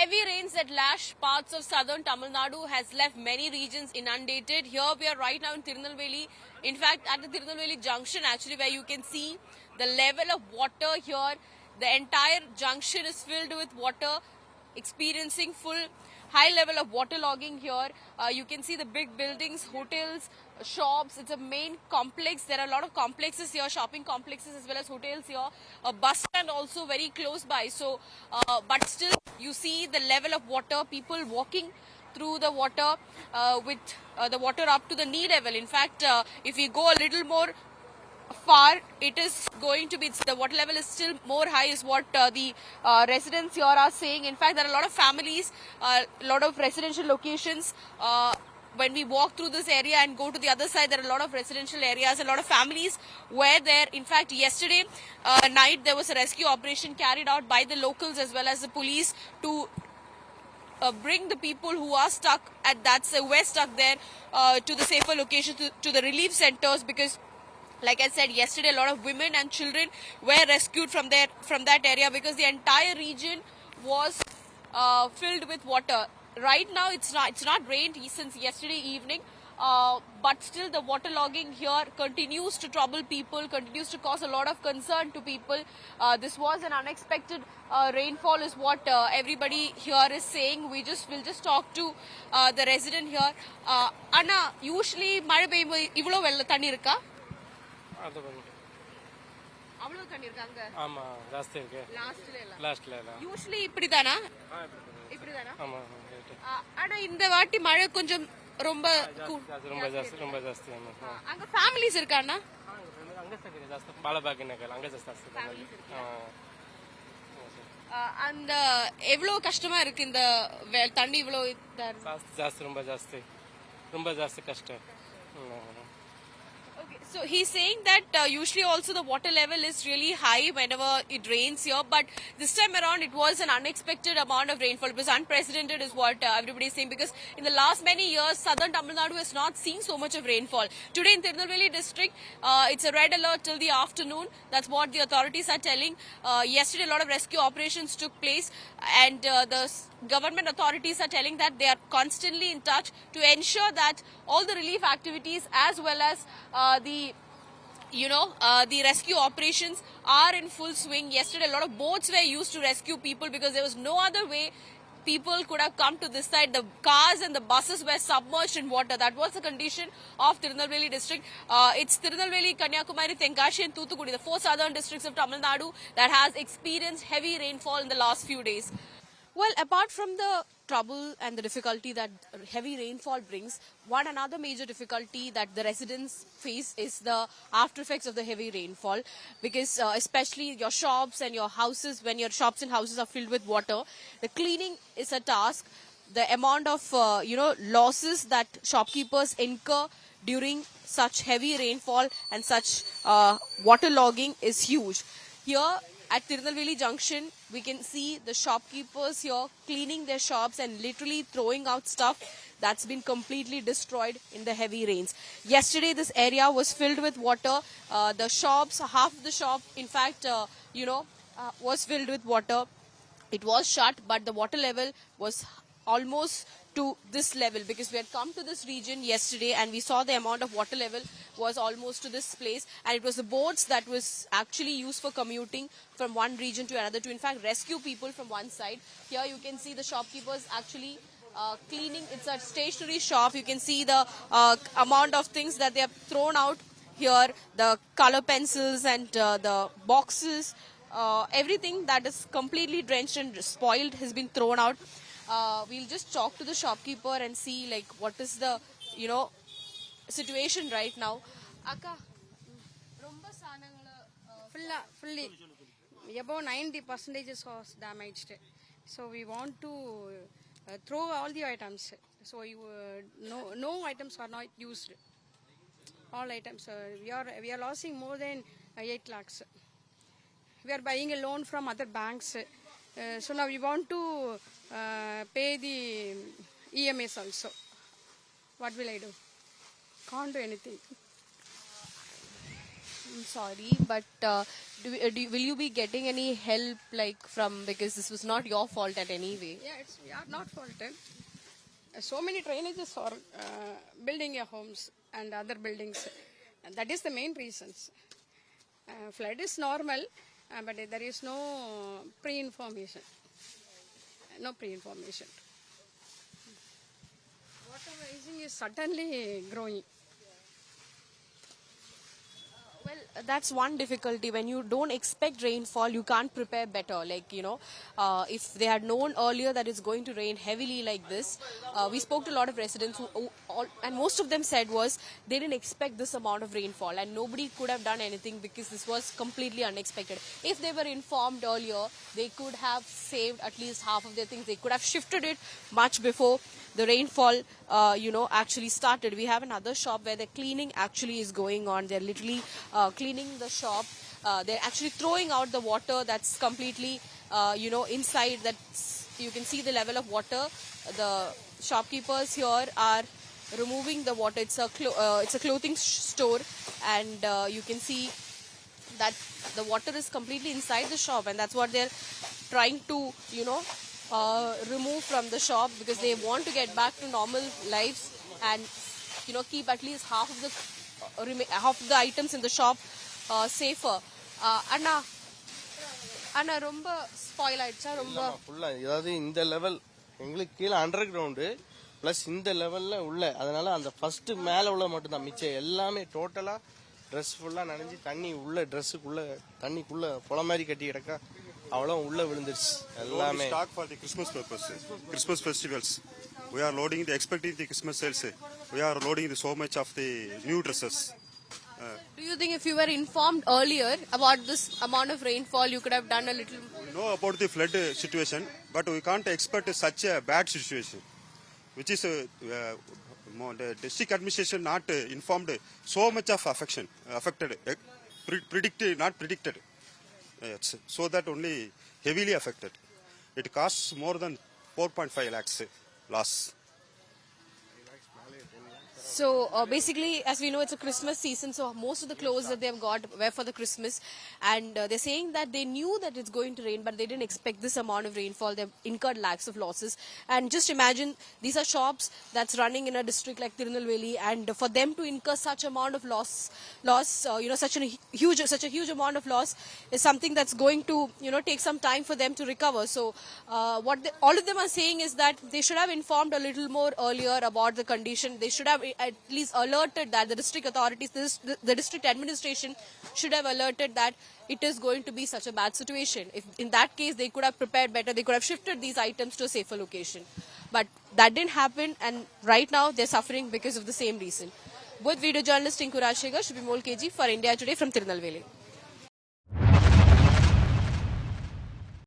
Heavy rains that lash parts of southern Tamil Nadu has left many regions inundated. Here we are right now in Tirunelveli. In fact, at the Tirunelveli junction actually, where you can see the level of water here. The entire junction is filled with water, experiencing full high level of waterlogging here. You can see the big buildings, hotels, shops. It's a main complex. There are a lot of complexes here, shopping complexes as well as hotels here. A bus stand also very close by. So, but still you see the level of water, people walking through the water with the water up to the knee level. In fact, if we go a little more far, it is going to be, the water level is still more high is what the residents here are saying. In fact, there are a lot of families, a lot of residential locations. When we walk through this area and go to the other side, there are a lot of residential areas, a lot of families were there. In fact, yesterday night there was a rescue operation carried out by the locals as well as the police to bring the people who are stuck at that, were stuck there to the safer location, to the relief centers, because like I said yesterday, a lot of women and children were rescued from that area because the entire region was filled with water. Right now, it's not rained since yesterday evening, but still the waterlogging here continues to trouble people, continues to cause a lot of concern to people. This was an unexpected rainfall, is what everybody here is saying. We'll just talk to the resident here. Anna, usually mara peyum ivlo vella thanni irukka? அவ்வளவு தண்ணி இருக்கு அங்க. ஆமா, ஜாஸ்தி இருக்கு. லாஸ்ட்ல இல்ல. Usually இப்படிதானா? இப்படிதானா? ஆமா. ஆனா இந்த வாட்டி மழை கொஞ்சம் ரொம்ப ஜாஸ்தி. அங்க ஃபேமிலிஸ் இருக்கானா? அங்க ஜாஸ்தி பாலபாக் நகர் அங்க ஜாஸ்தி. அந்த எவ்வளவு கஷ்டமா இருக்கு இந்த தண்ணி இவ்வளவு ஜாஸ்தி ரொம்ப ஜாஸ்தி கஷ்டம். So he's saying that usually also the water level is really high whenever it rains here, but this time around it was an unexpected amount of rainfall. It was unprecedented is what everybody is saying, because in the last many years southern Tamil Nadu has not seen so much of rainfall. Today in Tirunelveli district, it's a red alert till the afternoon. That's what the authorities are telling. Yesterday a lot of rescue operations took place, and the government authorities are telling that they are constantly in touch to ensure that all the relief activities as well as the rescue operations are in full swing. Yesterday a lot of boats were used to rescue people because there was no other way people could have come to this side. The cars and the buses were submerged in water. That was the condition of Tirunelveli district. It's Tirunelveli, Kanyakumari, Tenkasi and Thoothukudi, the four southern districts of Tamil Nadu that has experienced heavy rainfall in the last few days. Well, apart from the trouble and the difficulty that heavy rainfall brings, another major difficulty that the residents face is the after effects of the heavy rainfall, because especially your shops and your houses, when your shops and houses are filled with water, the cleaning is a task. The amount of losses that shopkeepers incur during such heavy rainfall and such waterlogging is huge. Here at Tirunelveli Junction, we can see the shopkeepers here cleaning their shops and literally throwing out stuff that's been completely destroyed in the heavy rains. Yesterday, this area was filled with water. The shops, half of the shop, in fact, was filled with water. It was shut, but the water level was almost to this level, because we had come to this region yesterday and we saw the amount of water level was almost to this place, and it was the boats that was actually used for commuting from one region to another to in fact rescue people from one side. Here you can see the shopkeepers actually cleaning. It's a stationery shop. You can see the amount of things that they have thrown out here, the color pencils and the boxes, everything that is completely drenched and spoiled has been thrown out. We'll just talk to the shopkeeper and see like what is the situation right now. Akka, romba saanangala fully above 90% was damaged. So we want to throw all the items. So no items are not used. All items we are losing more than 8 lakhs. We are buying a loan from other banks. So now we want to pay the EMS also. What will I do? Can't do anything. I'm sorry, but will you be getting any help because this was not your fault at any way? Yeah, we are not faulted. So many drainages for building your homes and other buildings. And that is the main reasons. Flood is normal, but there is no pre-information. No pre-information. Water rising is suddenly growing. Well, that's one difficulty. When you don't expect rainfall, you can't prepare better. If they had known earlier that it's going to rain heavily like this, we spoke to a lot of residents and most of them said was they didn't expect this amount of rainfall and nobody could have done anything because this was completely unexpected. If they were informed earlier, they could have saved at least half of their things. They could have shifted it much before the rainfall, actually started. We have another shop where the cleaning actually is going on. They're literally cleaning the shop. They're actually throwing out the water that's completely, inside. That you can see the level of water. The shopkeepers here are removing the water. It's a clothing store, and you can see that the water is completely inside the shop, and that's what they're trying to, remove from the shop because they want to get back to normal lives and keep at least half of the items in the shop safer. Anna ரொம்ப spoil ஆயிடுச்சா ரொம்ப ஃபுல்லா அதாவது இந்த level எங்களுக்கு கீழே under ground plus இந்த லெவல்ல உள்ள அதனால அந்த ஃபர்ஸ்ட் மேல உள்ள மட்டும் தான் மிச்சம் எல்லாமே டோட்டலா ட்ரெஸ் ஃபுல்லா நனைஞ்சு தண்ணி உள்ள ட்ரெஸ்ஸுக்குள்ள தண்ணிக்குள்ள புல மாதிரி கட்டி கிடக்கா அவ்வளோ உள்ள விழுந்துருச்சு எல்லாமே. Stock for the Christmas purpose, Christmas festivals. We are loading expecting the Christmas sales. We are loading so much of the new dresses. Do you think if you were informed earlier about this amount of rainfall, you could have done a little? We know about the flood situation, but we can't expect such a bad situation, which is the district administration not informed so much of affected, not predicted. So that only heavily affected. It costs more than 4.5 lakhs loss. So basically, as we know, it's a Christmas season, so most of the clothes that they've got were for the Christmas, and they're saying that they knew that it's going to rain, but they didn't expect this amount of rainfall. They've incurred lakhs of losses, and just imagine these are shops that's running in a district like Tirunelveli, and for them to incur such amount of loss, such a huge amount of loss is something that's going to take some time for them to recover. So all of them are saying is that they should have informed a little more earlier about the condition. They should have at least alerted that the district authorities, the district administration should have alerted that it is going to be such a bad situation. If in that case they could have prepared better, they could have shifted these items to a safer location. But that didn't happen, and right now they're suffering because of the same reason. With video journalist Tinku Rajshekhar, Shubhimol KG for India Today from Tirunelveli.